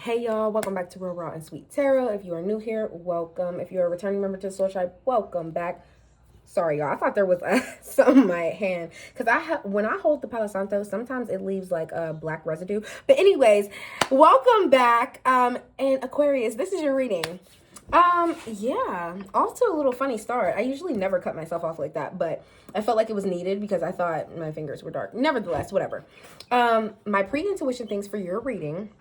Hey y'all, welcome back to Real Raw and Sweet Tarot. If you are new here, welcome. If you're a returning member to the Soul Tribe, welcome back. Sorry y'all, I thought there was something in my hand because when I hold the Palo Santo, sometimes it leaves like a black residue. But anyways, welcome back. And Aquarius, this is your reading. Yeah, off to a little funny start. I usually never cut myself off like that, but I felt like it was needed because I thought my fingers were dark. Nevertheless, whatever. My pre-intuition things for your reading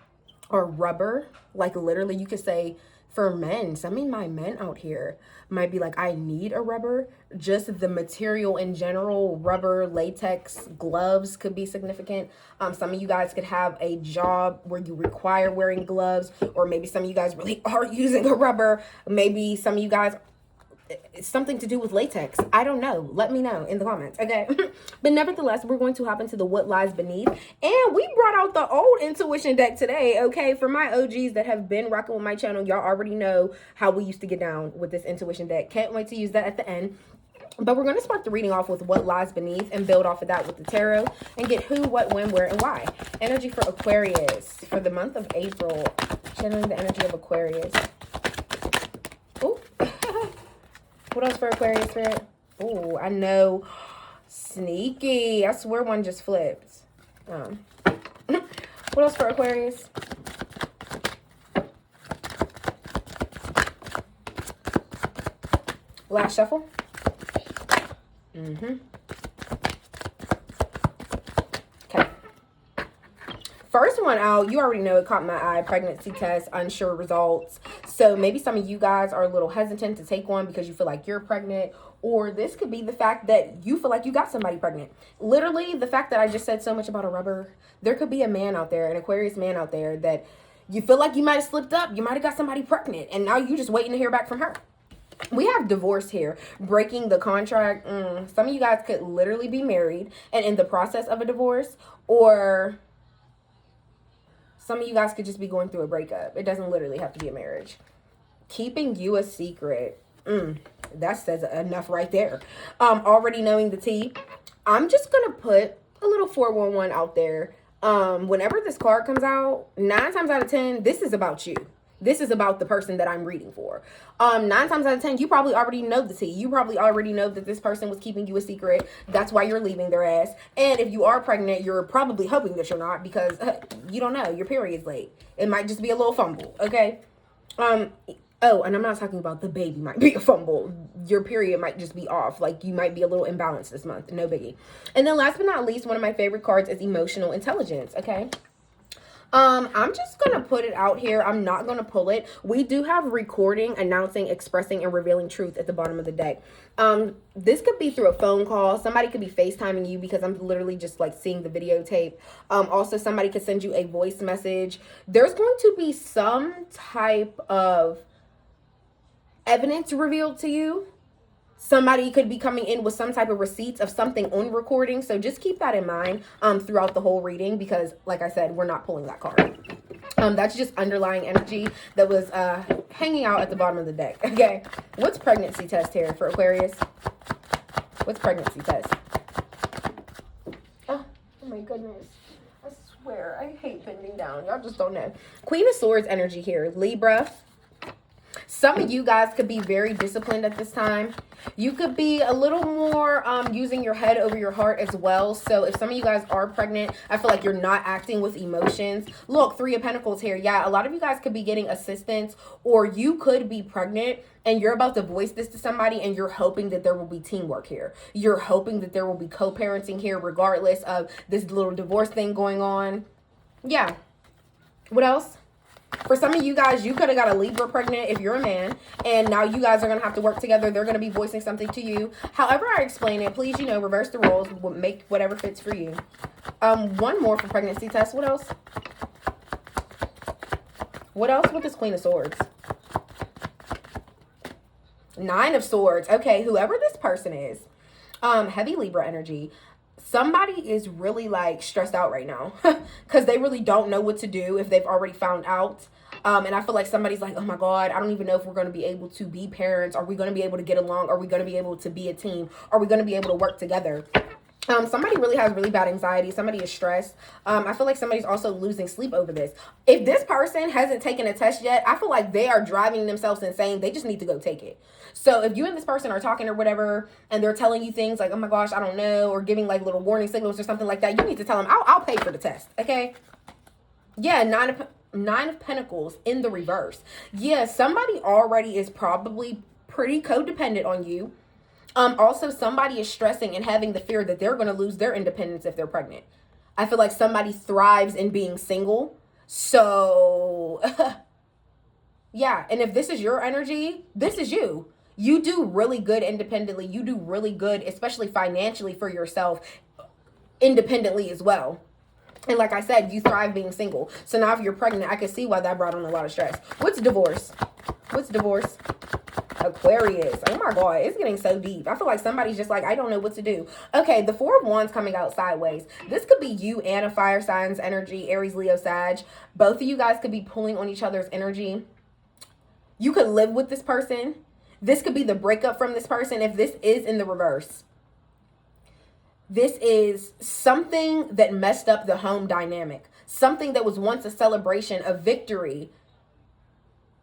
or rubber. Like literally you could say for men, some of my men out here might be like, I need a rubber. Just the material in general, rubber, latex, gloves could be significant. Some of you guys could have a job where you require wearing gloves, or maybe some of you guys really are using a rubber. Maybe some of you guys, it's something to do with latex. I don't know. Let me know in the comments, okay? But nevertheless, we're going to hop into the What Lies Beneath. And we brought out the old intuition deck today, okay? For my OGs that have been rocking with my channel, y'all already know how we used to get down with this intuition deck. Can't wait to use that at the end. But we're going to start the reading off with What Lies Beneath and build off of that with the tarot and get who, what, when, where, and why. Energy for Aquarius for the month of April. Channeling the energy of Aquarius. Ooh. What else for Aquarius, Spirit? Oh, I know. Sneaky. I swear one just flipped. What else for Aquarius? Last shuffle. Okay. First one out, you already know it caught my eye. Pregnancy test, unsure results. So maybe some of you guys are a little hesitant to take one because you feel like you're pregnant. Or this could be the fact that you feel like you got somebody pregnant. Literally, the fact that I just said so much about a rubber. There could be a man out there, an Aquarius man out there, that you feel like you might have slipped up. You might have got somebody pregnant. And now you're just waiting to hear back from her. We have divorce here, breaking the contract. Some of you guys could literally be married and in the process of a divorce, or some of you guys could just be going through a breakup. It doesn't literally have to be a marriage. Keeping you a secret. That says enough right there. Already knowing the tea. I'm just going to put a little 411 out there. Whenever this card comes out, 9 times out of 10, this is about you. This is about the person that I'm reading for. 9 times out of 10, you probably already know the tea. You probably already know that this person was keeping you a secret. That's why you're leaving their ass. And if you are pregnant, you're probably hoping that you're not because you don't know. Your period's late. It might just be a little fumble, okay? Oh, and I'm not talking about the baby might be a fumble. Your period might just be off. Like you might be a little imbalanced this month. No biggie. And then last but not least, one of my favorite cards is emotional intelligence, okay? I'm just gonna put it out here. I'm not gonna pull it. We do have recording, announcing, expressing, and revealing truth at the bottom of the deck. This could be through a phone call. Somebody could be FaceTiming you because I'm literally just like seeing the videotape. Also somebody could send you a voice message. There's going to be some type of evidence revealed to you. Somebody could be coming in with some type of receipts of something on recording. So just keep that in mind throughout the whole reading because, like I said, we're not pulling that card. That's just underlying energy that was hanging out at the bottom of the deck. Okay. What's pregnancy test here for Aquarius? What's pregnancy test? Oh my goodness. I swear, I hate bending down. Y'all just don't know. Queen of Swords energy here. Libra. Some of you guys could be very disciplined at this time. You could be a little more using your head over your heart as well. So if some of you guys are pregnant, I feel like you're not acting with emotions. Look, 3 of Pentacles here. Yeah, a lot of you guys could be getting assistance, or you could be pregnant and you're about to voice this to somebody and you're hoping that there will be teamwork here. You're hoping that there will be co-parenting here regardless of this little divorce thing going on. Yeah. What else? For some of you guys, you could have got a Libra pregnant if you're a man, and now you guys are going to have to work together. They're going to be voicing something to you. However I explain it, please, reverse the roles. Make whatever fits for you. One more for pregnancy test. What else? What else with this Queen of Swords? 9 of Swords. Okay, whoever this person is, heavy Libra energy. Somebody is really like stressed out right now because they really don't know what to do if they've already found out. And I feel like somebody's like, oh my God, I don't even know if we're going to be able to be parents. Are we going to be able to get along? Are we going to be able to be a team? Are we going to be able to work together? Somebody really has really bad anxiety. Somebody is stressed. I feel like somebody's also losing sleep over this. If this person hasn't taken a test yet, I feel like they are driving themselves insane. They just need to go take it. So if you and this person are talking or whatever, and they're telling you things like, oh my gosh, I don't know, or giving like little warning signals or something like that, you need to tell them, I'll pay for the test. Okay. Yeah. Nine of Pentacles in the reverse. Yeah. Somebody already is probably pretty codependent on you. Also, somebody is stressing and having the fear that they're going to lose their independence if they're pregnant. I feel like somebody thrives in being single. So, yeah. And if this is your energy, this is you. You do really good independently. You do really good, especially financially for yourself, independently as well. And like I said, you thrive being single. So now if you're pregnant, I can see why that brought on a lot of stress. What's divorce? What's divorce? Aquarius. Oh my God, it's getting so deep. I feel like somebody's just like, I don't know what to do. Okay, the Four of Wands coming out sideways. This could be you and a fire signs energy, Aries, Leo, Sag. Both of you guys could be pulling on each other's energy. You could live with this person. This could be the breakup from this person if this is in the reverse. This is something that messed up the home dynamic. Something that was once a celebration, a victory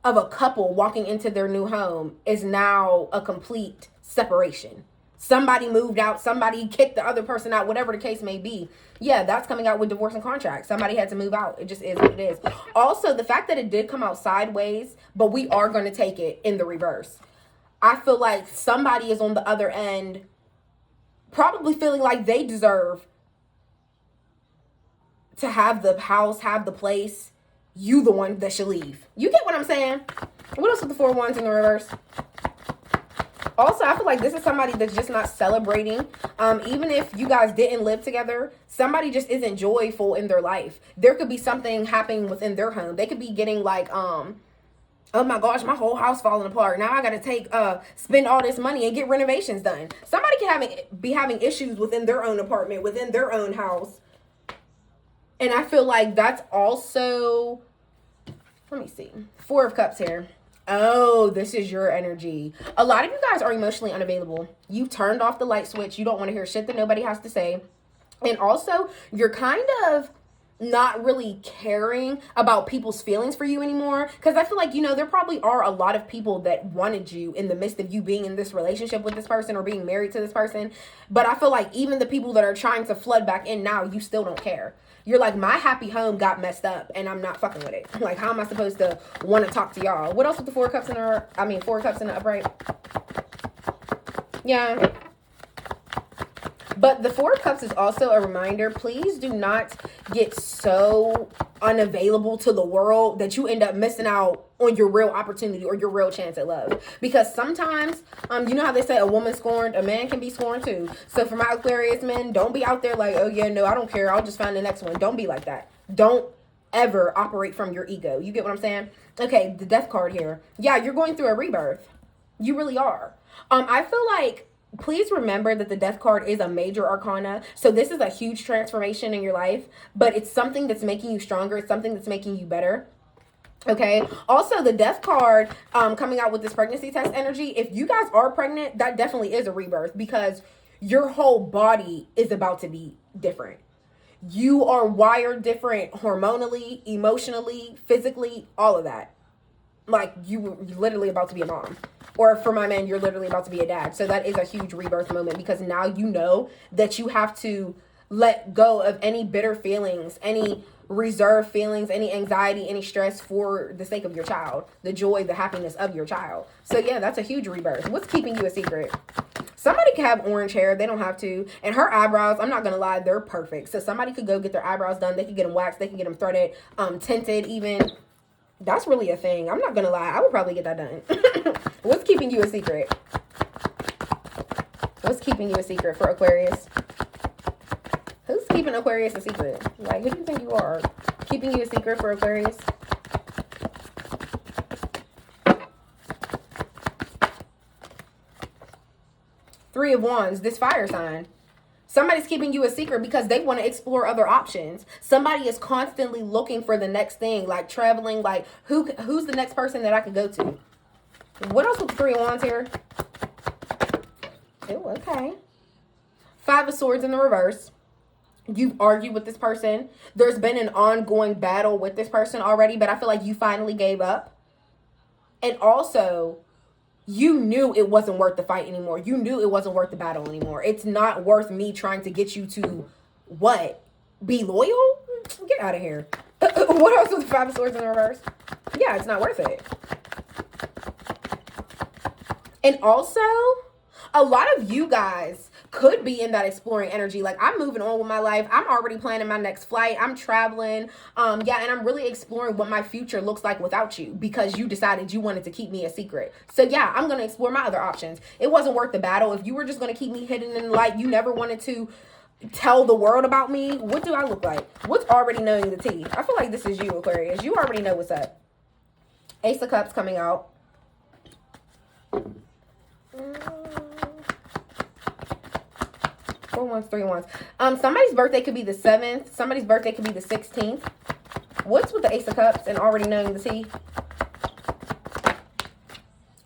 of a couple walking into their new home is now a complete separation. Somebody moved out, somebody kicked the other person out, whatever the case may be. Yeah, that's coming out with divorce and contract. Somebody had to move out. It just is what it is. Also, the fact that it did come out sideways, but we are going to take it in the reverse. I feel like somebody is on the other end probably feeling like they deserve to have the house, have the place. You the one that should leave. You get what I'm saying? What else with the Four of Wands in the reverse? Also, I feel like this is somebody that's just not celebrating. Even if you guys didn't live together, somebody just isn't joyful in their life. There could be something happening within their home. They could be getting like, oh my gosh, my whole house falling apart. Now I got to spend all this money and get renovations done. Somebody can be having issues within their own apartment, within their own house. And I feel like that's also, let me see, Four of Cups here. Oh, this is your energy. A lot of you guys are emotionally unavailable. You turned off the light switch. You don't want to hear shit that nobody has to say. And also, you're kind of not really caring about people's feelings for you anymore. Because I feel like, there probably are a lot of people that wanted you in the midst of you being in this relationship with this person or being married to this person. But I feel like even the people that are trying to flood back in now, you still don't care. You're like, my happy home got messed up and I'm not fucking with it. Like, how am I supposed to want to talk to y'all? What else with the Four of Cups in the upright? Yeah. But the Four of Cups is also a reminder, please do not get so unavailable to the world that you end up missing out on your real opportunity or your real chance at love. Because sometimes, you know how they say a woman scorned, a man can be scorned too. So for my Aquarius men, don't be out there like, oh yeah, no, I don't care. I'll just find the next one. Don't be like that. Don't ever operate from your ego. You get what I'm saying? Okay, the Death card here. Yeah, you're going through a rebirth. You really are. I feel like, please remember that the Death card is a major arcana. So this is a huge transformation in your life, but it's something that's making you stronger. It's something that's making you better. Okay. Also, the Death card coming out with this pregnancy test energy. If you guys are pregnant, that definitely is a rebirth because your whole body is about to be different. You are wired different hormonally, emotionally, physically, all of that. Like, you're literally about to be a mom. Or for my man, you're literally about to be a dad. So that is a huge rebirth moment because now you know that you have to let go of any bitter feelings, any reserved feelings, any anxiety, any stress for the sake of your child, the joy, the happiness of your child. So yeah, that's a huge rebirth. What's keeping you a secret? Somebody could have orange hair. They don't have to. And her eyebrows, I'm not going to lie, they're perfect. So somebody could go get their eyebrows done. They could get them waxed. They could get them threaded, tinted even. That's really a thing. I'm not going to lie. I would probably get that done. What's keeping you a secret? What's keeping you a secret for Aquarius? Who's keeping Aquarius a secret? Like, who do you think you are? Keeping you a secret for Aquarius? Three of Wands, this fire sign. Somebody's keeping you a secret because they want to explore other options. Somebody is constantly looking for the next thing, like traveling, like who's the next person that I could go to? What else with the Three of Wands here? Oh, okay. Five of Swords in the reverse. You've argued with this person. There's been an ongoing battle with this person already, but I feel like you finally gave up. And also, you knew it wasn't worth the fight anymore. You knew it wasn't worth the battle anymore. It's not worth me trying to get you to, what? Be loyal? Get out of here. What else with the Five of Swords in the reverse? Yeah, it's not worth it. And also, a lot of you guys could be in that exploring energy. Like, I'm moving on with my life. I'm already planning my next flight. I'm traveling. Yeah, and I'm really exploring what my future looks like without you because you decided you wanted to keep me a secret. So yeah, I'm going to explore my other options. It wasn't worth the battle. If you were just going to keep me hidden in the light, you never wanted to tell the world about me. What do I look like? What's already knowing the tea? I feel like this is you, Aquarius. You already know what's up. Ace of Cups coming out. Four wands, three wands. Somebody's birthday could be the 7th. Somebody's birthday could be the 16th. What's with the Ace of Cups and already knowing the tea?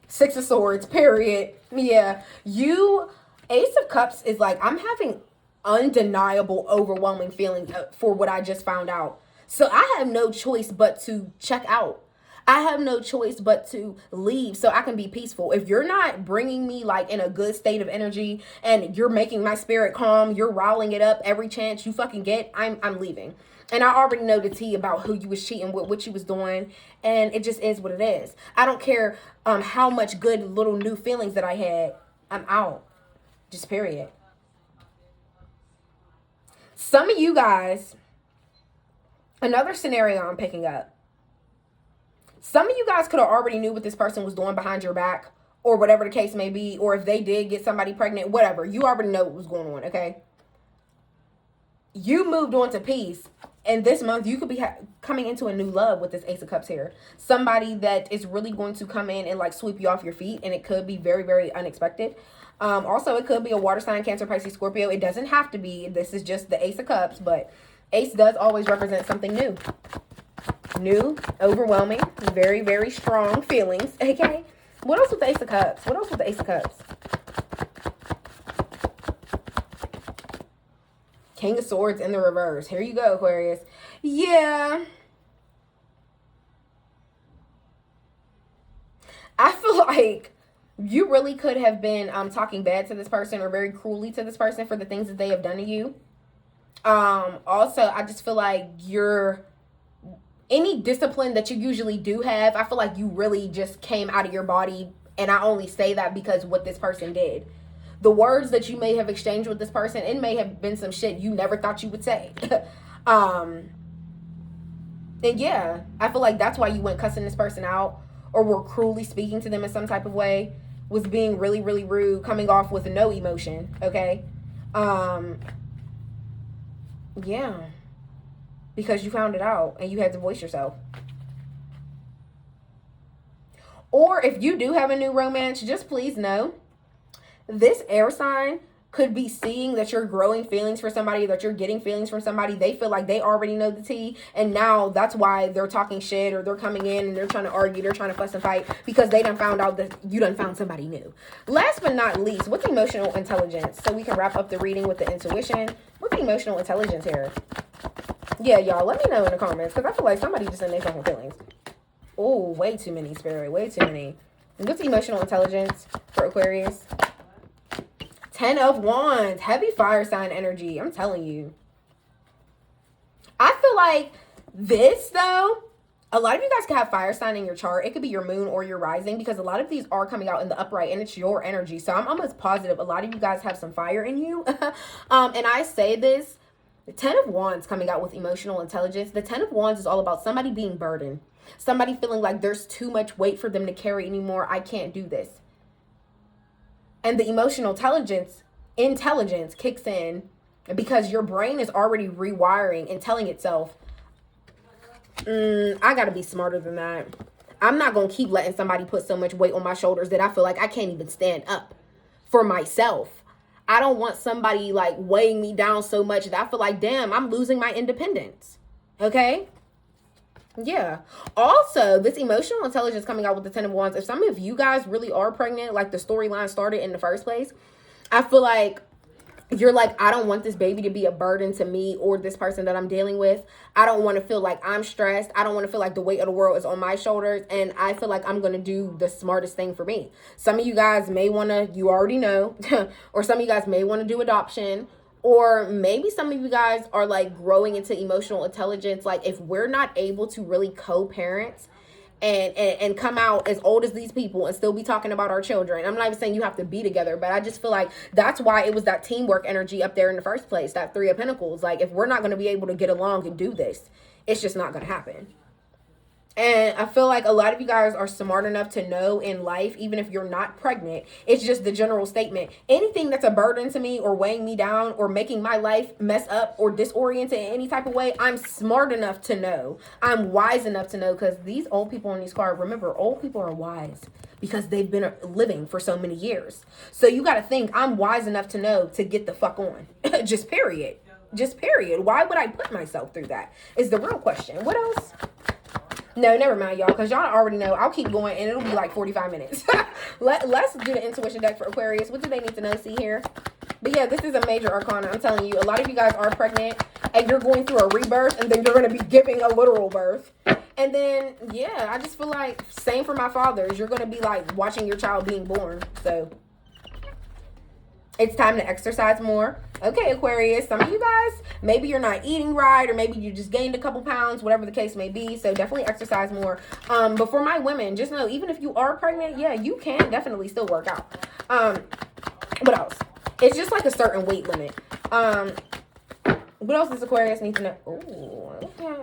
Six of Swords, period. Yeah. Ace of Cups is like, I'm having undeniable, overwhelming feelings for what I just found out. So I have no choice but to check out. I have no choice but to leave so I can be peaceful. If you're not bringing me like in a good state of energy and you're making my spirit calm, you're riling it up every chance you fucking get, I'm leaving. And I already know the tea about who you was cheating with, what you was doing, and it just is what it is. I don't care how much good little new feelings that I had. I'm out. Just period. Some of you guys, another scenario I'm picking up. Some of you guys could have already knew what this person was doing behind your back or whatever the case may be, or if they did get somebody pregnant, whatever. You already know what was going on, okay? You moved on to peace, and this month you could be coming into a new love with this Ace of Cups here. Somebody that is really going to come in and like sweep you off your feet, and it could be very, very unexpected. Also, it could be a water sign, Cancer, Pisces, Scorpio. It doesn't have to be. This is just the Ace of Cups, but Ace does always represent something new. New, overwhelming, very, very strong feelings, okay? What else with the Ace of Cups? What else with the Ace of Cups? King of Swords in the reverse. Here you go, Aquarius. Yeah. I feel like you really could have been talking bad to this person or very cruelly to this person for the things that they have done to you. Also, I just feel like any discipline that you usually do have, I feel like you really just came out of your body. And I only say that because what this person did. The words that you may have exchanged with this person, it may have been some shit you never thought you would say. And yeah, I feel like that's why you went cussing this person out or were cruelly speaking to them in some type of way, was being really, really rude, coming off with no emotion, okay? Yeah. Because you found it out and you had to voice yourself. Or if you do have a new romance, just please know this air sign could be seeing that you're growing feelings for somebody, that you're getting feelings from somebody. They feel like they already know the tea, and now that's why they're talking shit or they're coming in and they're trying to argue, they're trying to fuss and fight because they done found out that you done found somebody new. Last but not least, what's emotional intelligence? So we can wrap up the reading with the intuition. What's emotional intelligence here? Yeah, y'all, let me know in the comments because I feel like somebody just in their fucking feelings. Oh, way too many, Spirit. Way too many. What's emotional intelligence for Aquarius? 10 of Wands. Heavy fire sign energy. I'm telling you. I feel like this, though, a lot of you guys could have fire sign in your chart. It could be your moon or your rising because a lot of these are coming out in the upright and it's your energy. So I'm almost positive a lot of you guys have some fire in you. And I say this. The 10 of Wands coming out with emotional intelligence. The 10 of Wands is all about somebody being burdened. Somebody feeling like there's too much weight for them to carry anymore. I can't do this. And the emotional intelligence kicks in because your brain is already rewiring and telling itself, I got to be smarter than that. I'm not going to keep letting somebody put so much weight on my shoulders that I feel like I can't even stand up for myself. I don't want somebody like weighing me down so much that I feel like, damn, I'm losing my independence. Okay? Yeah. Also, this emotional intelligence coming out with the 10 of Wands, if some of you guys really are pregnant, like the storyline started in the first place, I feel like you're like, I don't want this baby to be a burden to me or this person that I'm dealing with. I don't want to feel like I'm stressed. I don't want to feel like the weight of the world is on my shoulders. And I feel like I'm going to do the smartest thing for me. Some of you guys may want to, you already know, or some of you guys may want to do adoption. Or maybe some of you guys are like growing into emotional intelligence. Like if we're not able to really co-parent and come out as old as these people and still be talking about our children. I'm not even saying you have to be together, but I just feel like that's why it was that teamwork energy up there in the first place, that Three of Pentacles. Like if we're not going to be able to get along and do this, it's just not going to happen. And I feel like a lot of you guys are smart enough to know in life, even if you're not pregnant, it's just the general statement. Anything that's a burden to me or weighing me down or making my life mess up or disoriented in any type of way, I'm smart enough to know. I'm wise enough to know, because these old people on these cards, remember, old people are wise because they've been living for so many years. So you got to think, I'm wise enough to know to get the fuck on. Just period. Just period. Why would I put myself through that is the real question. What else? No, never mind, y'all, because y'all already know. I'll keep going, and it'll be like 45 minutes. Let's do the intuition deck for Aquarius. What do they need to know? See here. But yeah, this is a major arcana. I'm telling you, a lot of you guys are pregnant, and you're going through a rebirth, and then you're going to be giving a literal birth. And then, yeah, I just feel like, same for my fathers. You're going to be like watching your child being born. So it's time to exercise more. Okay, Aquarius, some of you guys, maybe you're not eating right, or maybe you just gained a couple pounds, whatever the case may be. So definitely exercise more. But for my women, just know, even if you are pregnant, yeah, you can definitely still work out. What else? It's just like a certain weight limit. What else does Aquarius need to know? Ooh, okay.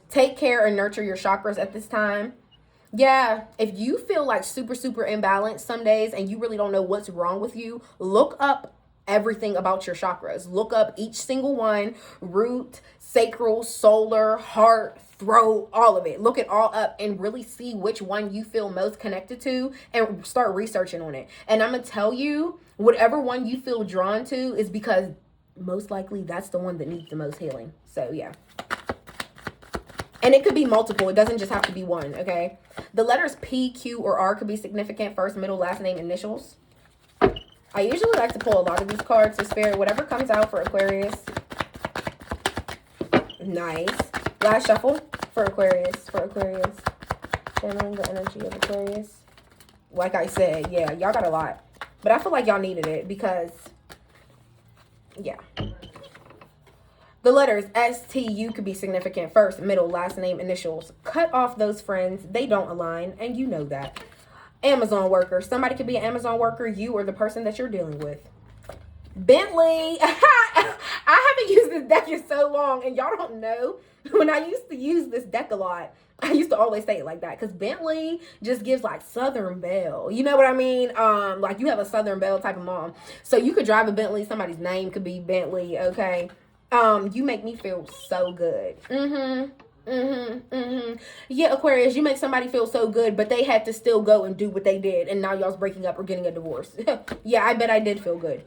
Take care and nurture your chakras at this time. Yeah, if you feel like super imbalanced some days and you really don't know what's wrong with you, look up everything about your chakras. Look up each single one: root, sacral, solar, heart, throat, all of it. Look it all up and really see which one you feel most connected to and start researching on it. And I'm going to tell you, whatever one you feel drawn to is because most likely that's the one that needs the most healing. So yeah. And it could be multiple. It doesn't just have to be one, okay? The letters P, Q, or R could be significant: first, middle, last name, initials. I usually like to pull a lot of these cards to Spirit, whatever comes out for Aquarius. Nice. Last shuffle for Aquarius. Channeling the energy of Aquarius. Like I said, yeah, y'all got a lot. But I feel like y'all needed it because, yeah. The letters S, T, U could be significant: first, middle, last name, initials. Cut off those friends. They don't align, and you know that. Amazon worker. Somebody could be an Amazon worker, you or the person that you're dealing with. Bentley. I haven't used this deck in so long, and y'all don't know. When I used to use this deck a lot, I used to always say it like that, because Bentley just gives like Southern Belle. You know what I mean? Like you have a Southern Belle type of mom. So you could drive a Bentley. Somebody's name could be Bentley, okay? You make me feel so good. Yeah, Aquarius, you make somebody feel so good, but they had to still go and do what they did, and now y'all's breaking up or getting a divorce. Yeah, I bet I did feel good.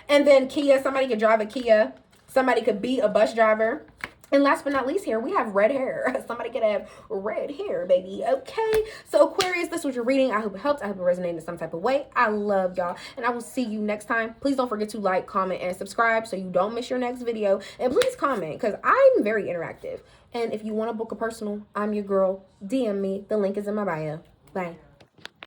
And then Kia, somebody could drive a Kia. Somebody could be a bus driver. And last but not least here, we have red hair. Somebody could have red hair, baby. Okay. So Aquarius, this was your reading. I hope it helped. I hope it resonated in some type of way. I love y'all. And I will see you next time. Please don't forget to like, comment, and subscribe so you don't miss your next video. And please comment, because I'm very interactive. And if you want to book a personal, I'm your girl. DM me. The link is in my bio. Bye.